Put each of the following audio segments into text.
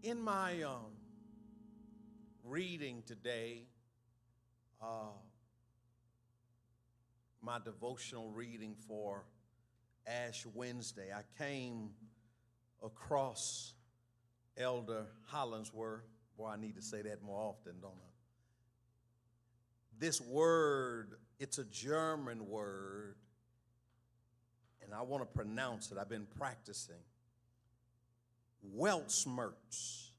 In my reading today, my devotional reading for Ash Wednesday, I came across Elder Hollingsworth. Boy, I need to say that more often, don't I? This word, it's a German word, and I want to pronounce it. I've been practicing. Weltschmerz,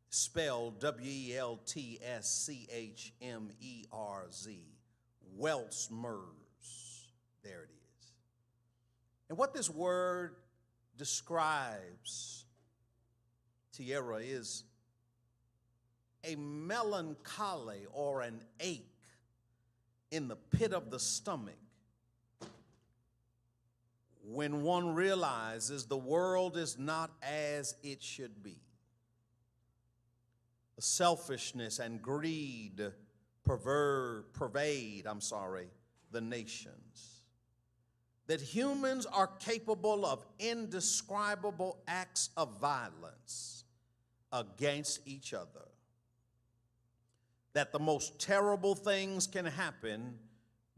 spelled W-E-L-T-S-C-H-M-E-R-Z, Weltschmerz. There it is. And what this word describes, Tierra, is a melancholy or an ache in the pit of the stomach when one realizes the world is not as it should be. The selfishness and greed pervade the nations. That humans are capable of indescribable acts of violence against each other. That the most terrible things can happen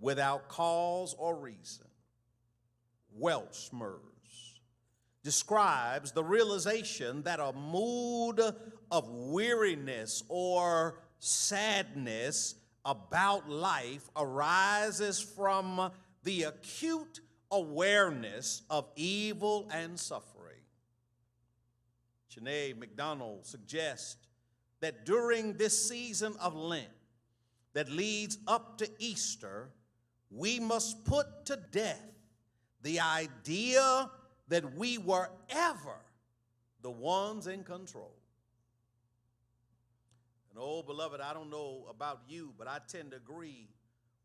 without cause or reason. Weltschmerz describes the realization that a mood of weariness or sadness about life arises from the acute awareness of evil and suffering. Sinead McDonald suggests that during this season of Lent that leads up to Easter, we must put to death the idea that we were ever the ones in control. And oh, beloved, I don't know about you, but I tend to agree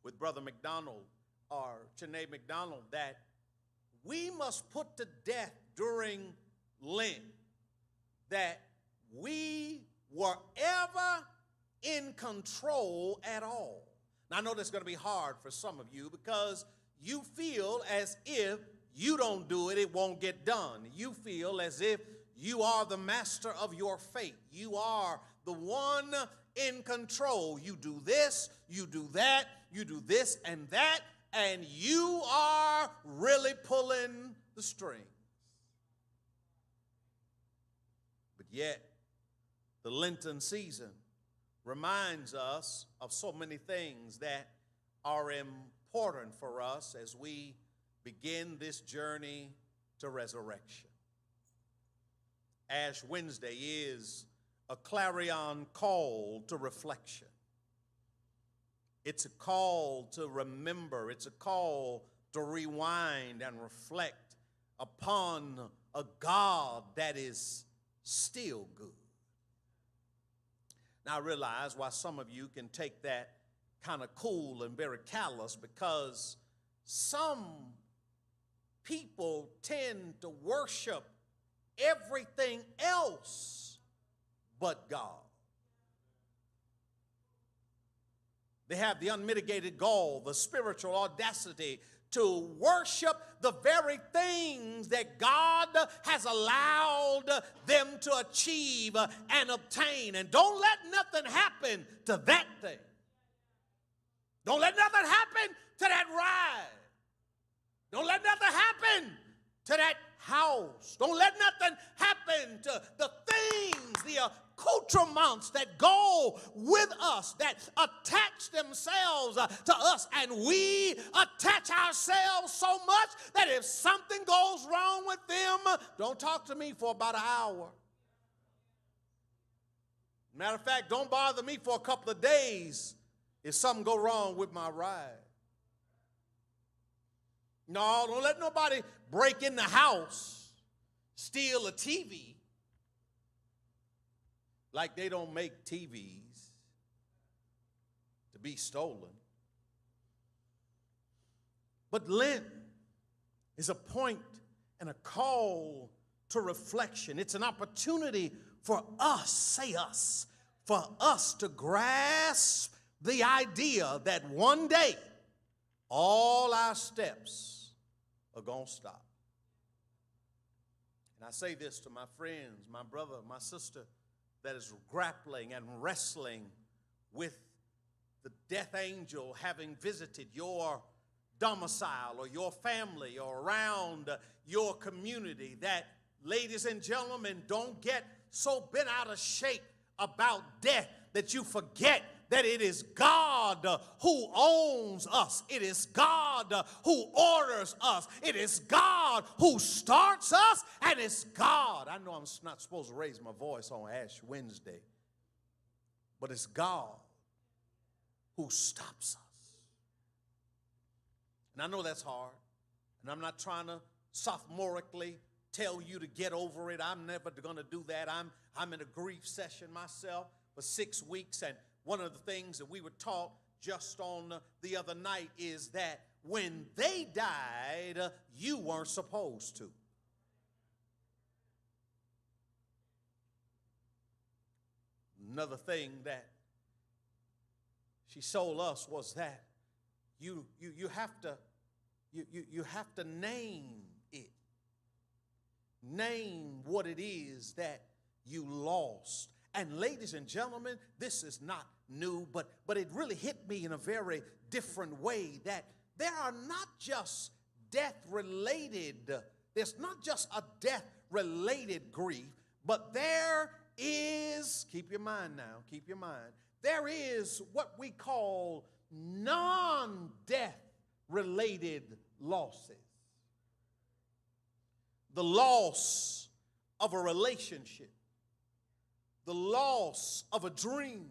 with Brother McDonald or Sinead McDonald that we must put to death during Lent that we were ever in control at all. Now, I know that's going to be hard for some of you because you feel as if you don't do it, it won't get done. You feel as if you are the master of your fate. You are the one in control. You do this, you do that, you do this and that, and you are really pulling the strings. But yet, the Lenten season reminds us of so many things that are important for us as we begin this journey to resurrection. Ash Wednesday is a clarion call to reflection. It's a call to remember. It's a call to rewind and reflect upon a God that is still good. Now, I realize why some of you can take that kind of cool and very callous, because some people tend to worship everything else but God. They have the unmitigated gall, the spiritual audacity to worship the very things that God has allowed them to achieve and obtain. And don't let nothing happen to that thing. Don't let nothing happen to that ride. Don't let nothing happen to that house. Don't let nothing happen to the things, the accoutrements that go with us, that attach themselves to us. And we attach ourselves so much that if something goes wrong with them, don't talk to me for about an hour. Matter of fact, don't bother me for a couple of days if something go wrong with my ride. No, don't let nobody break in the house, steal a TV, like they don't make TVs to be stolen. But Lent is a point and a call to reflection. It's an opportunity for us, say us, for us to grasp the idea that one day all our steps are going to stop. And I say this to my friends, my brother, my sister that is grappling and wrestling with the death angel having visited your domicile or your family or around your community, that, ladies and gentlemen, don't get so bent out of shape about death that you forget that it is God who owns us. It is God who orders us. It is God who starts us, and it's God. I know I'm not supposed to raise my voice on Ash Wednesday, but it's God who stops us. And I know that's hard, and I'm not trying to sophomorically tell you to get over it. I'm never going to do that. I'm in a grief session myself for 6 weeks, and one of the things that we were taught just on the other night is that when they died, you weren't supposed to. Another thing that she sold us was that you have to name it. Name what it is that you lost. And ladies and gentlemen, this is not new, but it really hit me in a very different way, that there are not just death-related, there's not just a death-related grief, but there is, keep your mind now, keep your mind, there is what we call non-death-related losses. The loss of a relationship, the loss of a dream,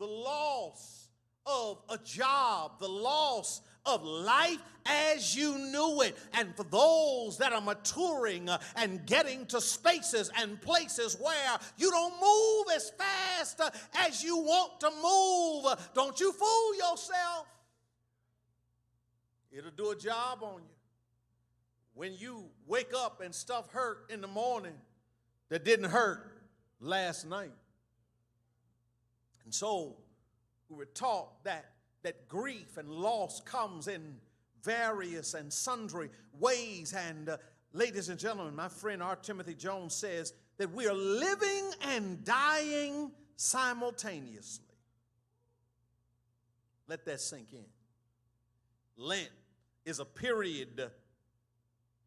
the loss of a job, the loss of life as you knew it. And for those that are maturing and getting to spaces and places where you don't move as fast as you want to move, don't you fool yourself. It'll do a job on you. When you wake up and stuff hurt in the morning that didn't hurt last night. And so we were taught that grief and loss comes in various and sundry ways. And ladies and gentlemen, my friend R. Timothy Jones says that we are living and dying simultaneously. Let that sink in. Lent is a period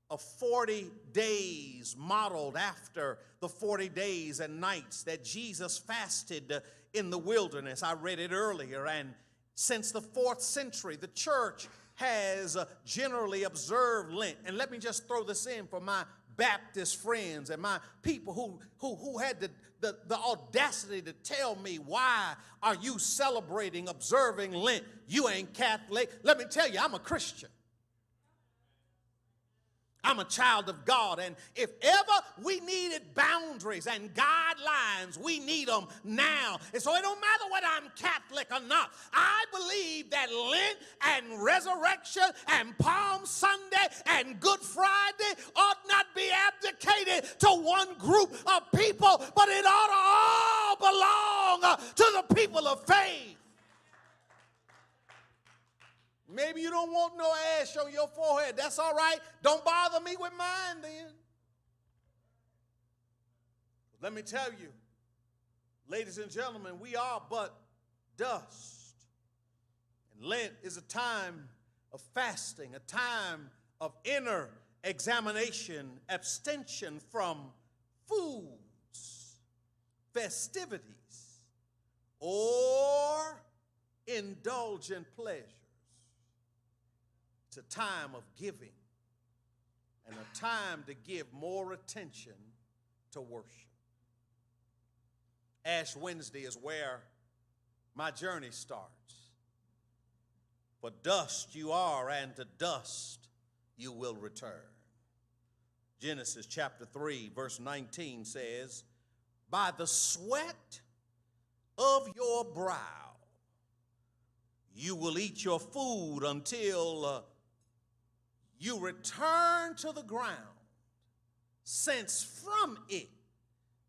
of 40 days modeled after the 40 days and nights that Jesus fasted in the wilderness. I read it earlier, and since the 4th century, the church has generally observed Lent. And let me just throw this in for my Baptist friends and my people who had the audacity to tell me, why are you celebrating, observing Lent? You ain't Catholic. Let me tell you, I'm a Christian. I'm a child of God, and if ever we needed boundaries and guidelines, we need them now. And so it don't matter whether I'm Catholic or not. I believe that Lent and Resurrection and Palm Sunday and Good Friday ought not be abdicated to one group of people, but it ought to all belong to the people of faith. Maybe you don't want no ash on your forehead. That's all right. Don't bother me with mine then. Let me tell you, ladies and gentlemen, we are but dust. And Lent is a time of fasting, a time of inner examination, abstention from foods, festivities, or indulgent pleasure. It's a time of giving and a time to give more attention to worship. Ash Wednesday is where my journey starts. For dust you are, and to dust you will return. Genesis chapter 3, verse 19 says, by the sweat of your brow you will eat your food until you return to the ground, since from it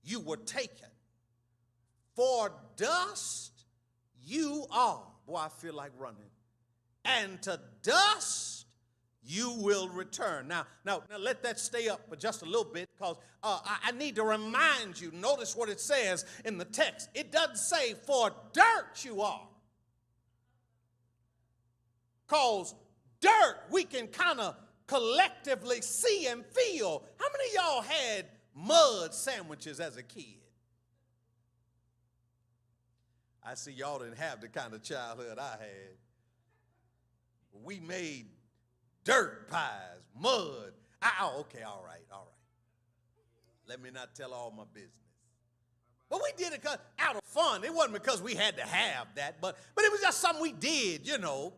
you were taken. For dust you are. Boy, I feel like running. And to dust you will return. Now let that stay up for just a little bit, because I need to remind you, notice what it says in the text. It doesn't say, for dirt you are. Because dirt we can kind of collectively see and feel. How many of y'all had mud sandwiches as a kid? I see y'all didn't have the kind of childhood I had. We made dirt pies, mud. Okay, all right. Let me not tell all my business. But we did it out of fun. It wasn't because we had to have that, but it was just something we did,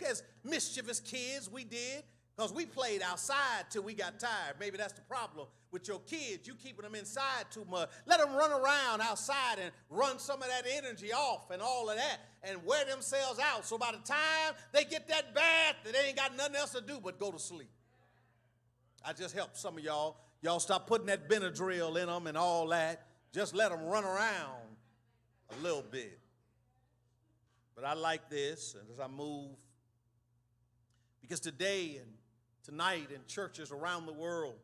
as mischievous kids we did, because we played outside till we got tired. Maybe that's the problem with your kids. You keeping them inside too much. Let them run around outside and run some of that energy off and all of that and wear themselves out. So by the time they get that bath, they ain't got nothing else to do but go to sleep. I just helped some of y'all. Y'all stop putting that Benadryl in them and all that. Just let them run around a little bit. But I like this, and as I move, because today and tonight in churches around the world,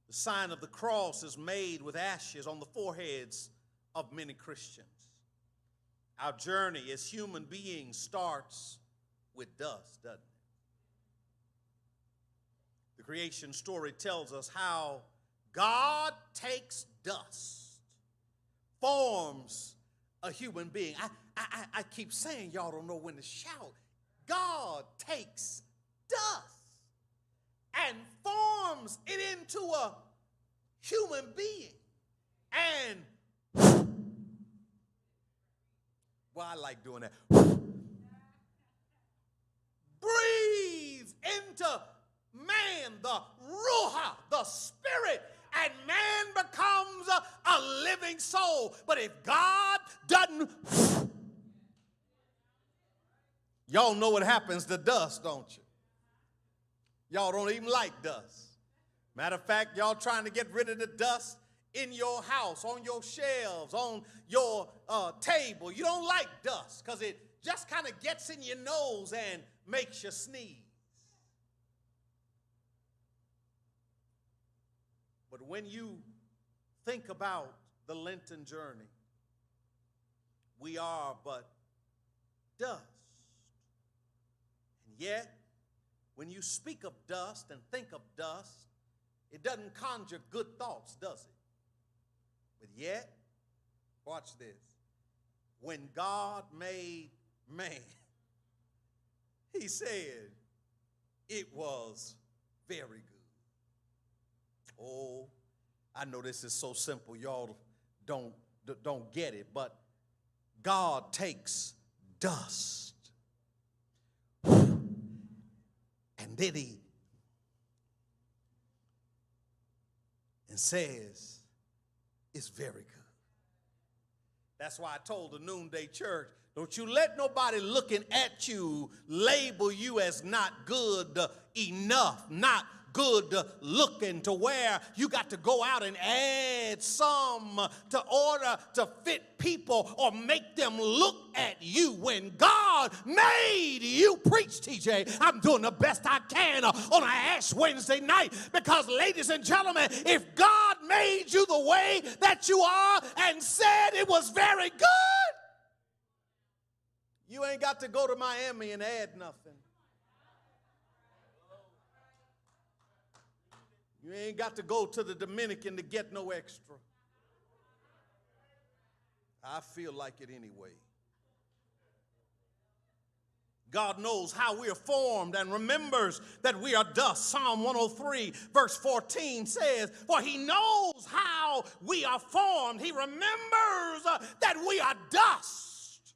the sign of the cross is made with ashes on the foreheads of many Christians. Our journey as human beings starts with dust, doesn't it? The creation story tells us how God takes dust, forms a human being. I keep saying y'all don't know when to shout. God takes dust and forms it into a human being. And, well, I like doing that. Breathes into man the Ruach, the Spirit, and man becomes a living soul. But if God doesn't, y'all know what happens to dust, don't you? Y'all don't even like dust. Matter of fact, y'all trying to get rid of the dust in your house, on your shelves, on your table. You don't like dust because it just kind of gets in your nose and makes you sneeze. But when you think about the Lenten journey, we are but dust. And yet, when you speak of dust and think of dust, it doesn't conjure good thoughts, does it? But yet, watch this. When God made man, he said it was very good. Oh, I know this is so simple, y'all don't get it, but God takes dust and then he says it's very good. That's why I told the Noonday Church, don't you let nobody looking at you label you as not good enough, not good looking, to where you got to go out and add some to order to fit people or make them look at you. When God made you, preach TJ, I'm doing the best I can on an Ash Wednesday night, because ladies and gentlemen, if God made you the way that you are and said it was very good, you ain't got to go to Miami and add nothing. You ain't got to go to the Dominican to get no extra. I feel like it anyway. God knows how we are formed and remembers that we are dust. Psalm 103 verse 14 says, for he knows how we are formed. He remembers that we are dust.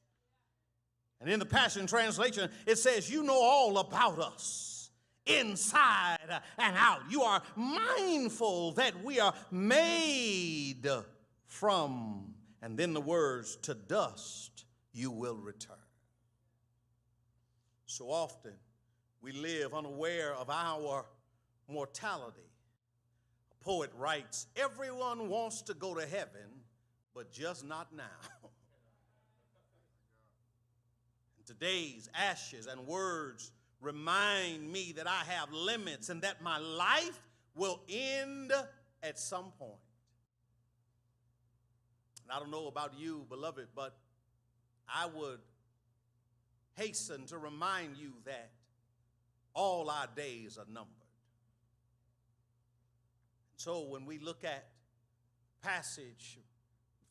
And in the Passion Translation, it says, you know all about us, inside and out. You are mindful that we are made from, and then the words, to dust you will return. So often we live unaware of our mortality. A poet writes, everyone wants to go to heaven, but just not now. And today's ashes and words remind me that I have limits and that my life will end at some point. And I don't know about you, beloved, but I would hasten to remind you that all our days are numbered. So when we look at passage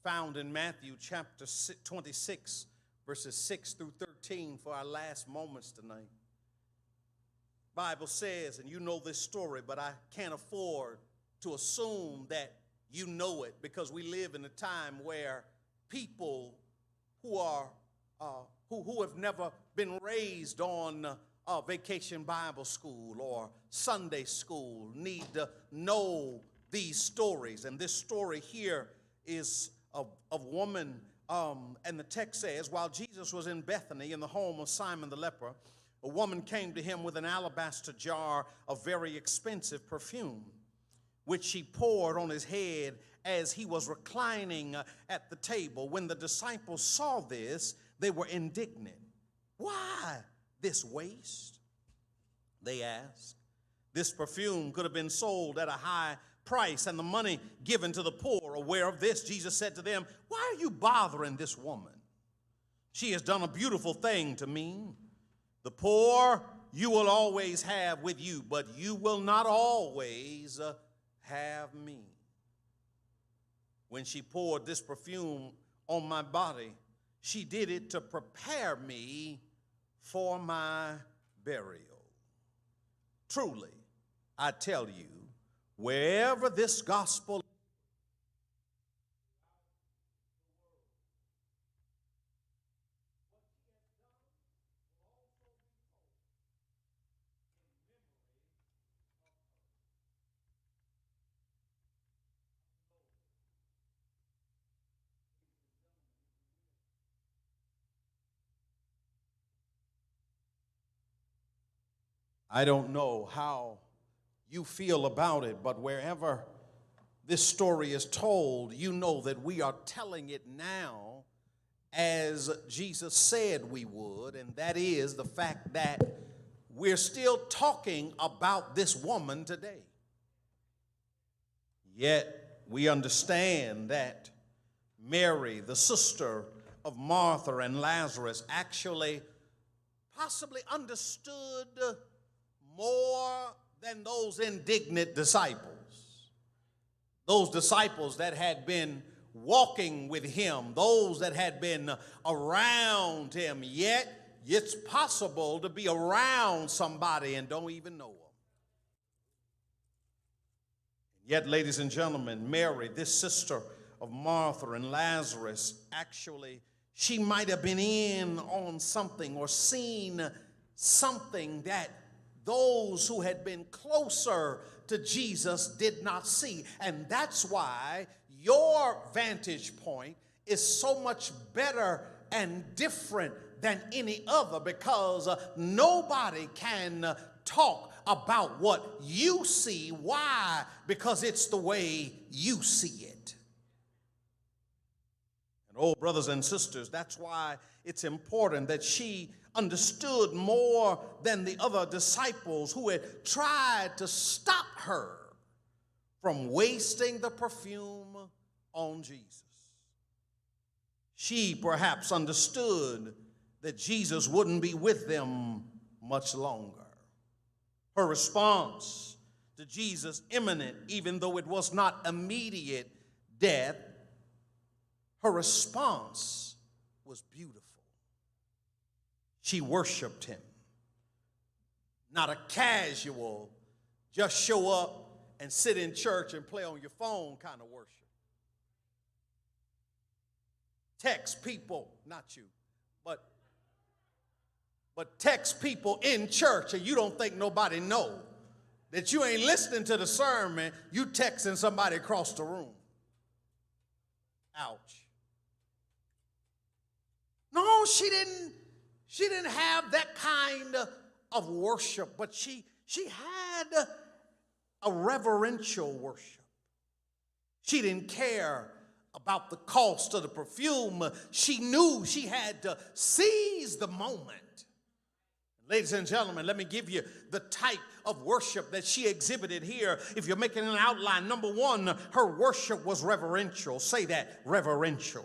found in Matthew chapter 26, verses 6 through 13 for our last moments tonight, Bible says, and you know this story, but I can't afford to assume that you know it, because we live in a time where people who are who have never been raised on vacation Bible school or Sunday school need to know these stories. And this story here is of a woman, and the text says, while Jesus was in Bethany in the home of Simon the leper, a woman came to him with an alabaster jar of very expensive perfume, which she poured on his head as he was reclining at the table. When the disciples saw this, they were indignant. Why this waste? They asked. This perfume could have been sold at a high price and the money given to the poor. Aware of this, Jesus said to them, why are you bothering this woman? She has done a beautiful thing to me. The poor you will always have with you, but you will not always have me. When she poured this perfume on my body, she did it to prepare me for my burial. Truly, I tell you, wherever this gospel I don't know how you feel about it, but wherever this story is told, you know that we are telling it now as Jesus said we would, and that is the fact that we're still talking about this woman today. Yet we understand that Mary, the sister of Martha and Lazarus, actually possibly understood more than those indignant disciples. Those disciples that had been walking with him, those that had been around him. Yet it's possible to be around somebody and don't even know them. Yet, ladies and gentlemen, Mary, this sister of Martha and Lazarus, actually, she might have been in on something or seen something that those who had been closer to Jesus did not see. And that's why your vantage point is so much better and different than any other, because nobody can talk about what you see. Why? Because it's the way you see it. And oh, brothers and sisters, that's why it's important that she understood more than the other disciples who had tried to stop her from wasting the perfume on Jesus. She perhaps understood that Jesus wouldn't be with them much longer. Her response to Jesus' imminent, even though it was not immediate death, her response was beautiful. She worshiped him. Not a casual, just show up and sit in church and play on your phone kind of worship. Text people, not you, but text people in church and you don't think nobody know that you ain't listening to the sermon, you texting somebody across the room. Ouch. No, she didn't have that kind of worship, but she had a reverential worship. She didn't care about the cost of the perfume. She knew she had to seize the moment. Ladies and gentlemen, let me give you the type of worship that she exhibited here. If you're making an outline, number one, her worship was reverential. Say that, reverential.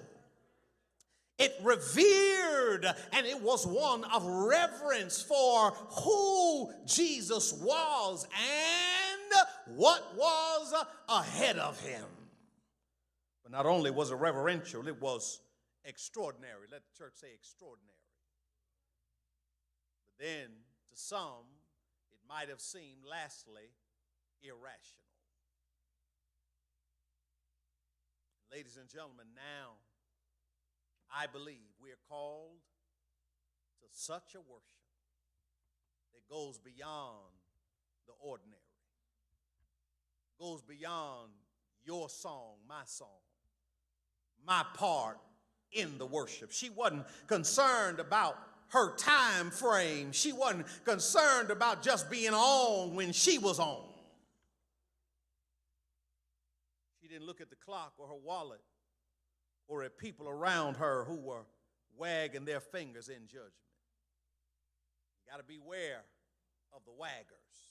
It revered, and it was one of reverence for who Jesus was and what was ahead of him. But not only was it reverential, it was extraordinary. Let the church say extraordinary. But then, to some, it might have seemed, lastly, irrational. Ladies and gentlemen, now, I believe we are called to such a worship that goes beyond the ordinary, goes beyond your song, my part in the worship. She wasn't concerned about her time frame. She wasn't concerned about just being on when she was on. She didn't look at the clock or her wallet or at people around her who were wagging their fingers in judgment. You got to beware of the waggers.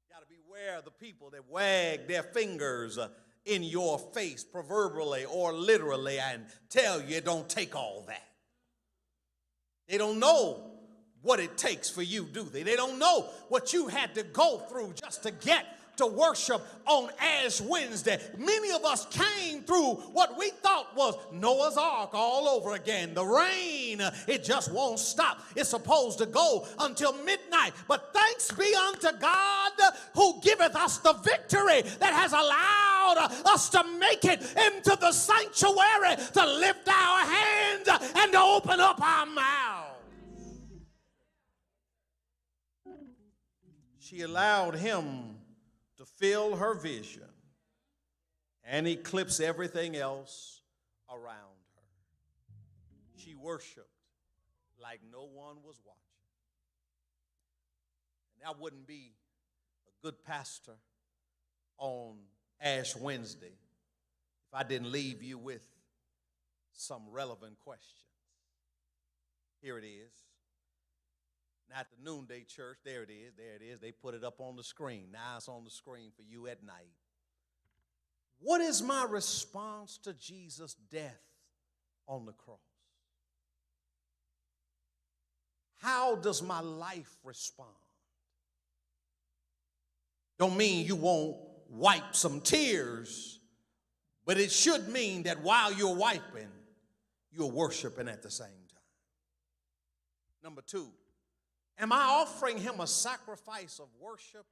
You got to beware of the people that wag their fingers in your face, proverbially or literally, and tell you it don't take all that. They don't know what it takes for you, do they? They don't know what you had to go through just to get to worship on Ash Wednesday. Many of us came through what we thought was Noah's Ark all over again. The rain, it just won't stop. It's supposed to go until midnight. But thanks be unto God who giveth us the victory that has allowed us to make it into the sanctuary, to lift our hands and to open up our mouths. She allowed him to fill her vision and eclipse everything else around her. She worshiped like no one was watching. And that wouldn't be a good pastor on Ash Wednesday if I didn't leave you with some relevant questions. Here it is. Now, at the noonday church, there it is. They put it up on the screen. Now it's on the screen for you at night. What is my response to Jesus' death on the cross? How does my life respond? Don't mean you won't wipe some tears, but it should mean that while you're wiping, you're worshiping at the same time. Number two, am I offering him a sacrifice of worship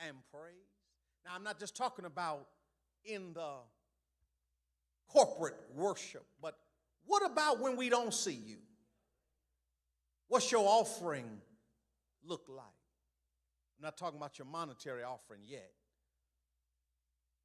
and praise? Now, I'm not just talking about in the corporate worship, but what about when we don't see you? What's your offering look like? I'm not talking about your monetary offering yet.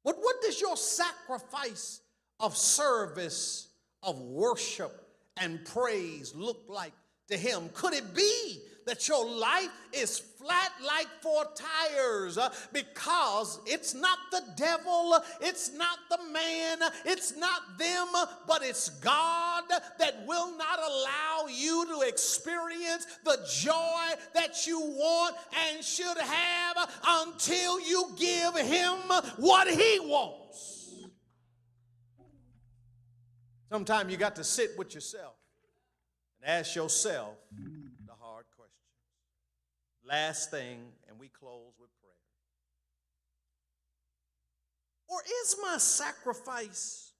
But what does your sacrifice of service, of worship and praise look like to him? Could it be that your life is flat like four tires because it's not the devil, it's not the man, it's not them, but it's God that will not allow you to experience the joy that you want and should have until you give him what he wants? Sometimes you got to sit with yourself and ask yourself the hard questions. Last thing, and we close with prayer. Or is my sacrifice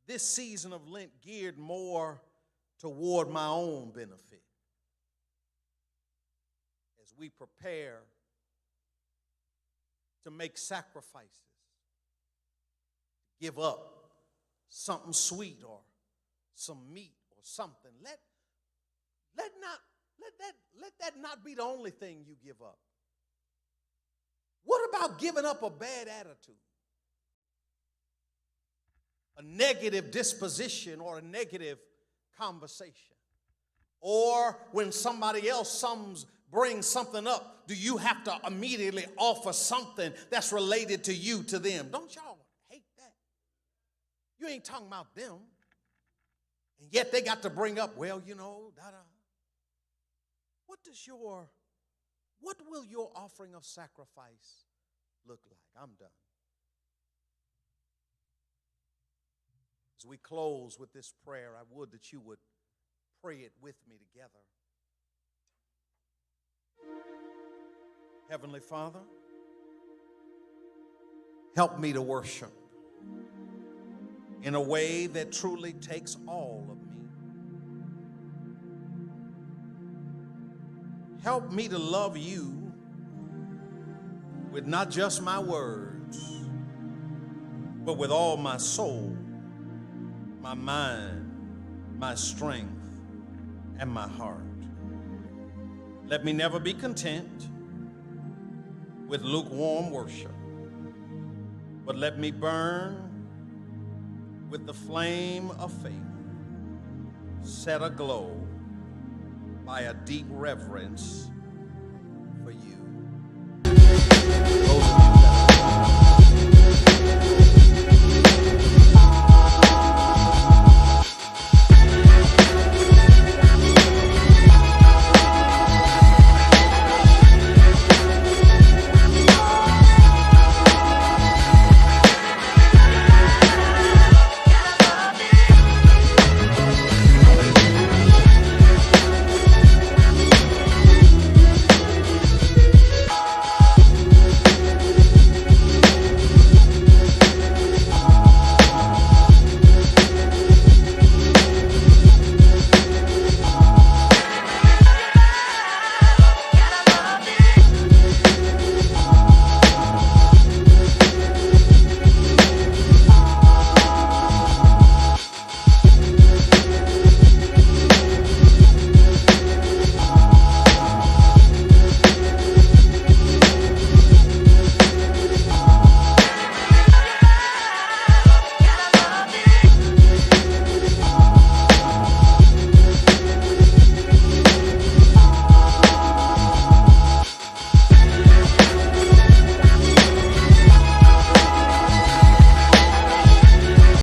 this season of Lent geared more toward my own benefit? As we prepare to make sacrifices, give up something sweet or some meat or something, let that not be the only thing you give up. What about giving up a bad attitude, a negative disposition, or a negative conversation? Or when somebody else brings something up, do you have to immediately offer something that's related to you to them? Don't y'all hate that? You ain't talking about them. And yet they got to bring up, well, you know, da-da. what will your offering of sacrifice look like? I'm done. As we close with this prayer, I would that you would pray it with me together. Heavenly Father, help me to worship in a way that truly takes all of me. Help me to love you with not just my words, but with all my soul, my mind, my strength, and my heart. Let me never be content with lukewarm worship, but let me burn with the flame of faith, set aglow by a deep reverence